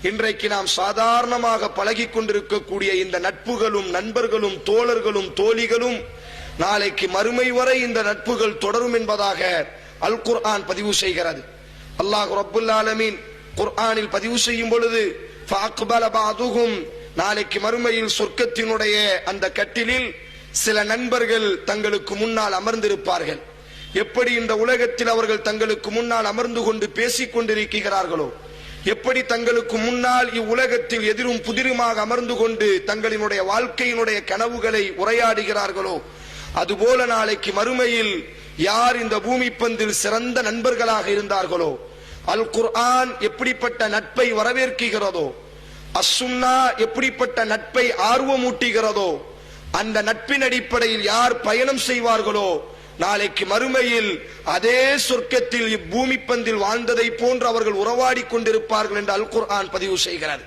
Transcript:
இன்றைக்கு நாம் சாதாரணமாக பழகி கொண்டிருக்கக்கூடிய இந்த நட்புகளும் நண்பர்களும் தோழர்களும் தோழிகளும் நாளைக்கு மறுமை வரை இந்த நட்புகள் தொடரும் என்பதாக அல் குர்ஆன் பதிவு செய்கிறது. அல்லாஹ் ரப்புல் ஆலமீன் குர்ஆனில் பதிவு செய்யும் பொழுது ஃபஅக்பல பஅதுஹும், நாளைக்கு மறுமையில் சொர்க்கத்தினுடைய அந்த கட்டிலில் சில நண்பர்கள் தங்களுக்கு முன்னால் அமர்ந்திருப்பார்கள். எப்படி இந்த உலகத்தில் அவர்கள் தங்களுக்கு முன்னால் அமர்ந்து கொண்டு பேசிக் கொண்டிருக்கிறார்களோ, எப்படி தங்களுக்கு முன்னால் இவ்வுலகத்தில் எதிரும் புதிருமாக அமர்ந்து கொண்டு தங்களினுடைய வாழ்க்கையினுடைய கனவுகளை உரையாடுகிறார்களோ, அதுபோல நாளைக்கு மறுமையில் யார் இந்த பூமி பந்தில் சிறந்த நண்பர்களாக இருந்தார்களோ, அல் குர்ஆன் எப்படிப்பட்ட நட்பை வரவேற்கிறதோ, அஸ்ஸுன்னா எப்படிப்பட்ட நட்பை ஆர்வமூட்டுகிறதோ, அந்த நட்பின் அடிப்படையில் யார் பயணம் செய்வார்களோ, நாளைக்கு மறுமையில் அதே சொர்க்கத்தில் இப்பூமி பந்தில் வாழ்ந்ததை போன்று அவர்கள் உறவாடி கொண்டிருப்பார்கள் என்று அல் குர்ஆன் பதிவு செய்கிறது.